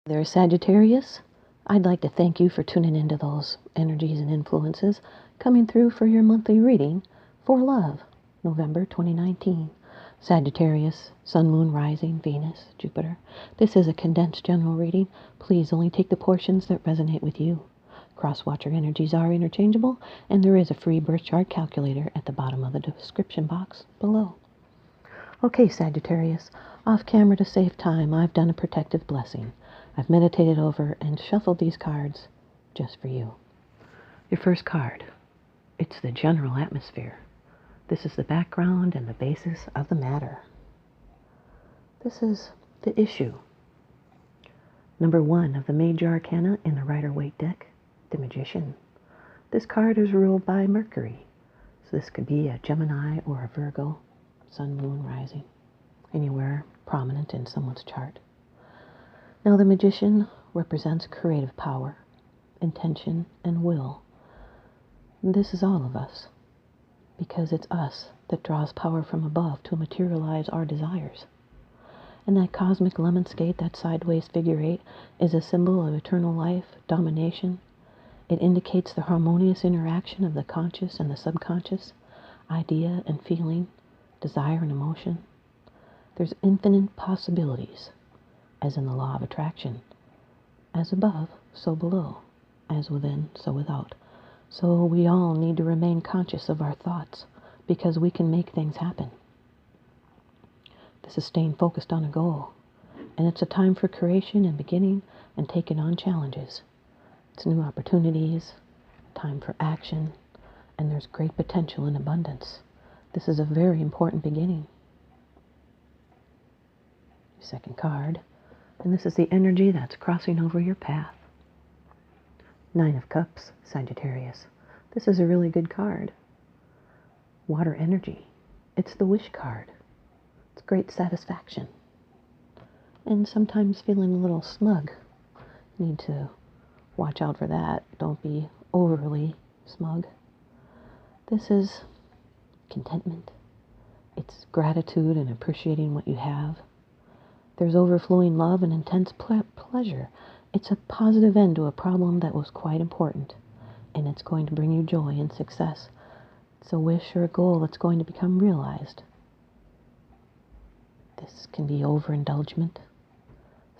There, Sagittarius. I'd like to thank you for tuning into those energies and influences coming through for your monthly reading for love, November 2019. Sagittarius, Sun, Moon, Rising, Venus, Jupiter. This is a condensed general reading. Please only take the portions that resonate with you. Cross-watcher energies are interchangeable, and there is a free birth chart calculator at the bottom of the description box below. Okay, Sagittarius, off camera to save time, I've done a protective blessing. I've meditated over and shuffled these cards just for you. Your first card, it's the general atmosphere. This is the background and the basis of the matter. This is the issue. Number 1 of the major arcana in the Rider-Waite deck, the Magician. This card is ruled by Mercury. So this could be a Gemini or a Virgo, Sun, Moon, Rising, anywhere prominent in someone's chart. Now the Magician represents creative power, intention, and will. And this is all of us, because it's us that draws power from above to materialize our desires. And that cosmic lemon skate, that sideways figure 8, is a symbol of eternal life, domination. It indicates the harmonious interaction of the conscious and the subconscious, idea and feeling, desire and emotion. There's infinite possibilities, as in the law of attraction. As above, so below. As within, so without. So we all need to remain conscious of our thoughts, because we can make things happen. This is staying focused on a goal. And it's a time for creation and beginning and taking on challenges. It's new opportunities, time for action, and there's great potential and abundance. This is a very important beginning. Your second card. And this is the energy that's crossing over your path. 9 of Cups, Sagittarius. This is a really good card. Water energy. It's the wish card. It's great satisfaction. And sometimes feeling a little smug. Need to watch out for that. Don't be overly smug. This is contentment. It's gratitude and appreciating what you have. There's overflowing love and intense pleasure. It's a positive end to a problem that was quite important, and it's going to bring you joy and success. It's a wish or a goal that's going to become realized. This can be overindulgent,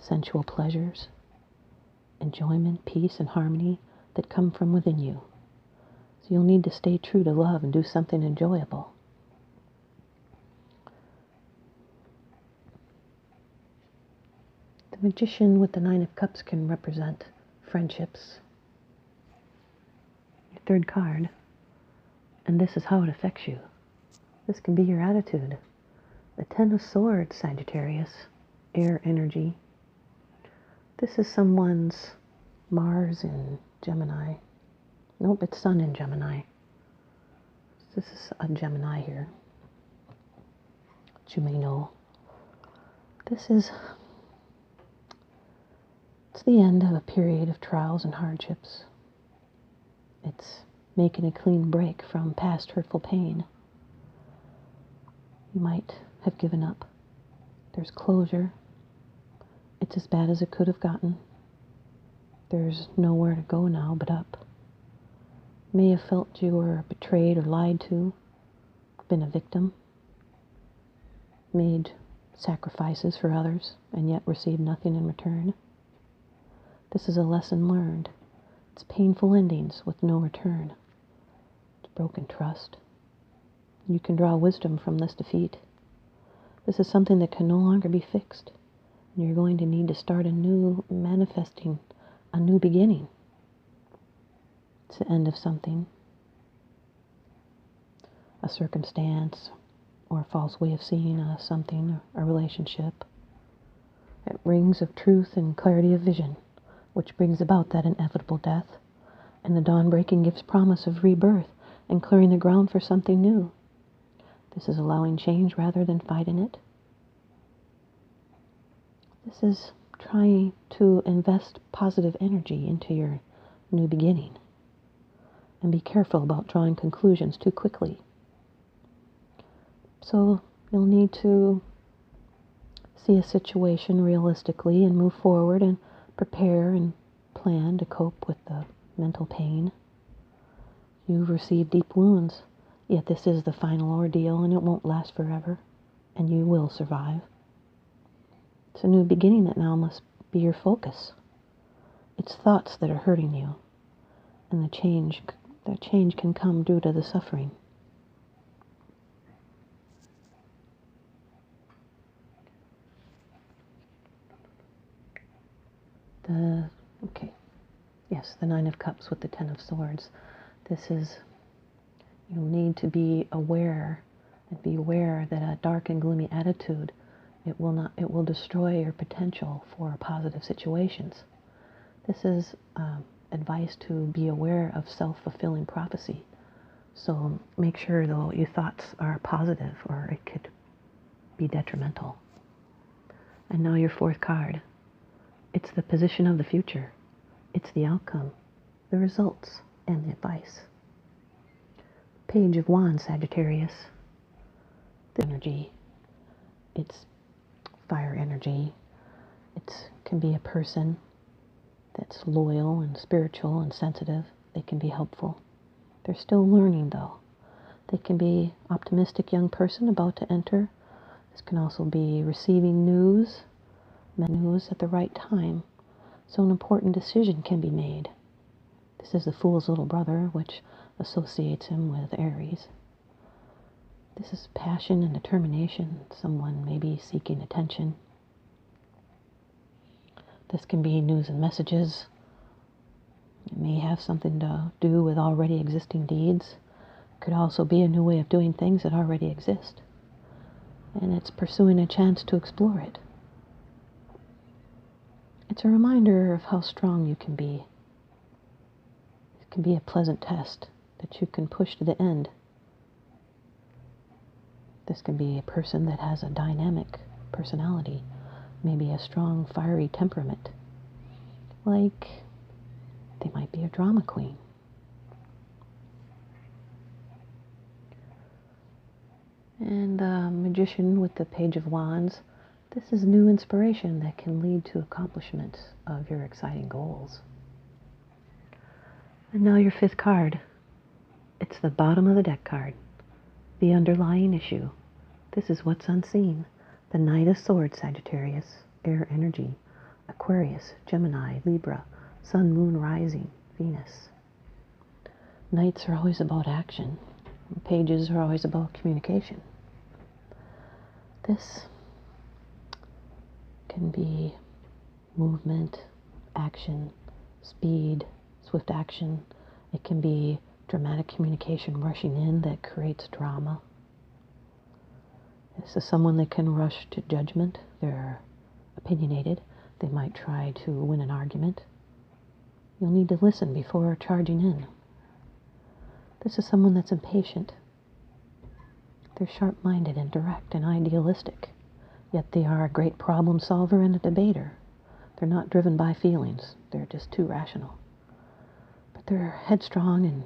sensual pleasures, enjoyment, peace, and harmony that come from within you. So you'll need to stay true to love and do something enjoyable. The Magician with the 9 of Cups can represent friendships. Your third card, and this is how it affects you. This can be your attitude. The 10 of Swords, Sagittarius, air energy. This is someone's Mars in Gemini. Nope, it's Sun in Gemini. This is a Gemini here, which you may know. This is It's the end of a period of trials and hardships. It's making a clean break from past hurtful pain. You might have given up. There's closure. It's as bad as it could have gotten. There's nowhere to go now but up. May have felt you were betrayed or lied to, been a victim, made sacrifices for others, and yet received nothing in return. This is a lesson learned. It's painful endings with no return. It's broken trust. You can draw wisdom from this defeat. This is something that can no longer be fixed. And you're going to need to start manifesting a new beginning. It's the end of something, a circumstance, or a false way of seeing something, a relationship. It rings of truth and clarity of vision, which brings about that inevitable death, and the dawn breaking gives promise of rebirth and clearing the ground for something new. This is allowing change rather than fighting it. This is trying to invest positive energy into your new beginning, and be careful about drawing conclusions too quickly. So you'll need to see a situation realistically and move forward and prepare and plan to cope with the mental pain. You've received deep wounds, yet this is the final ordeal and it won't last forever, and you will survive. It's a new beginning that now must be your focus. It's thoughts that are hurting you, and that change can come due to the suffering. The Nine of Cups with the Ten of Swords. This is, you'll need to be aware, and be aware that a dark and gloomy attitude, it will destroy your potential for positive situations. This is advice to be aware of self-fulfilling prophecy. So make sure, though, your thoughts are positive, or it could be detrimental. And now your fourth card. It's the position of the future. It's the outcome, the results, and the advice. Page of Wands, Sagittarius. The energy. It's fire energy. It can be a person that's loyal and spiritual and sensitive. They can be helpful. They're still learning, though. They can be optimistic young person about to enter. This can also be receiving news at the right time. So an important decision can be made. This is the Fool's little brother, which associates him with Aries. This is passion and determination. Someone may be seeking attention. This can be news and messages. It may have something to do with already existing deeds. It could also be a new way of doing things that already exist. And it's pursuing a chance to explore it. It's a reminder of how strong you can be. It can be a pleasant test that you can push to the end. This can be a person that has a dynamic personality, maybe a strong, fiery temperament. Like, they might be a drama queen. And the Magician with the Page of Wands. This is new inspiration that can lead to accomplishment of your exciting goals. And now your fifth card. It's the bottom of the deck card. The underlying issue. This is what's unseen. The Knight of Swords, Sagittarius. Air energy. Aquarius, Gemini, Libra. Sun, Moon, Rising, Venus. Knights are always about action. Pages are always about communication. This can be movement, action, speed, swift action. It can be dramatic communication rushing in that creates drama. This is someone that can rush to judgment. They're opinionated. They might try to win an argument. You'll need to listen before charging in. This is someone that's impatient. They're sharp-minded and direct and idealistic. Yet they are a great problem solver and a debater. They're not driven by feelings. They're just too rational. But they're headstrong and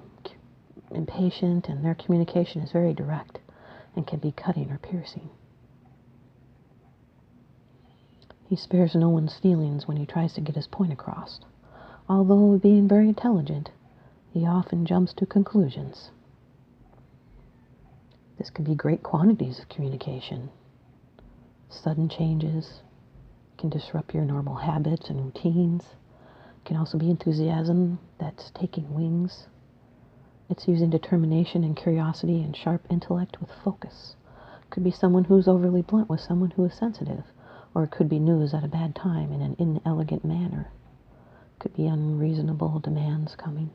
impatient, and their communication is very direct and can be cutting or piercing. He spares no one's feelings when he tries to get his point across. Although being very intelligent, he often jumps to conclusions. This can be great quantities of communication. Sudden changes can disrupt your normal habits and routines. It can also be enthusiasm that's taking wings. It's using determination and curiosity and sharp intellect with focus. It could be someone who's overly blunt with someone who is sensitive, or it could be news at a bad time in an inelegant manner. It could be unreasonable demands coming.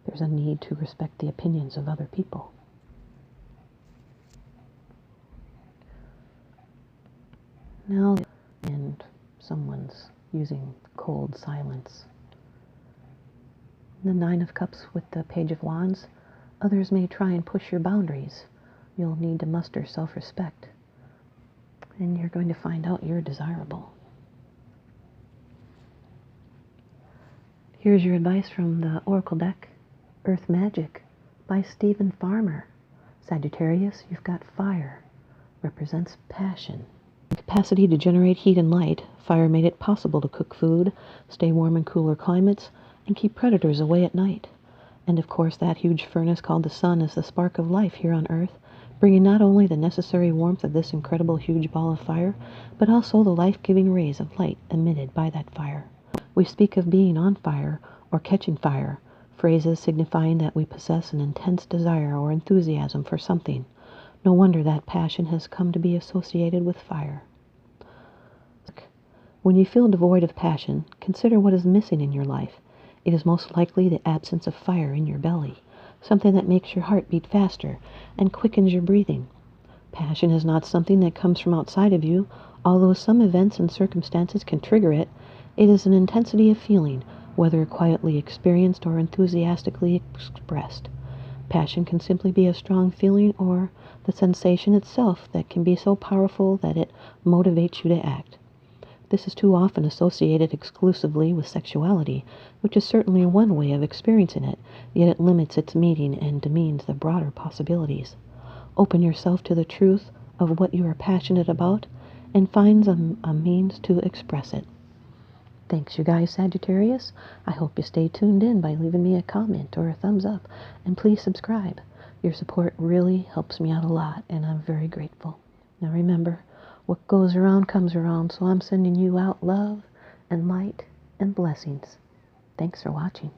There's a need to respect the opinions of other people. Now, and someone's using cold silence. The Nine of Cups with the Page of Wands. Others may try and push your boundaries. You'll need to muster self-respect. And you're going to find out you're desirable. Here's your advice from the Oracle deck. Earth Magic by Stephen Farmer. Sagittarius, you've got fire. Represents passion. Capacity to generate heat and light, fire made it possible to cook food, stay warm in cooler climates, and keep predators away at night. And of course, that huge furnace called the sun is the spark of life here on Earth, bringing not only the necessary warmth of this incredible huge ball of fire, but also the life-giving rays of light emitted by that fire. We speak of being on fire or catching fire, phrases signifying that we possess an intense desire or enthusiasm for something. No wonder that passion has come to be associated with fire. When you feel devoid of passion, consider what is missing in your life. It is most likely the absence of fire in your belly, something that makes your heart beat faster and quickens your breathing. Passion is not something that comes from outside of you, although some events and circumstances can trigger it. It is an intensity of feeling, whether quietly experienced or enthusiastically expressed. Passion can simply be a strong feeling or the sensation itself that can be so powerful that it motivates you to act. This is too often associated exclusively with sexuality, which is certainly one way of experiencing it, yet it limits its meaning and demeans the broader possibilities. Open yourself to the truth of what you are passionate about and find a means to express it. Thanks, you guys, Sagittarius. I hope you stay tuned in by leaving me a comment or a thumbs up, and please subscribe. Your support really helps me out a lot, and I'm very grateful. Now remember, what goes around comes around, so I'm sending you out love and light and blessings. Thanks for watching.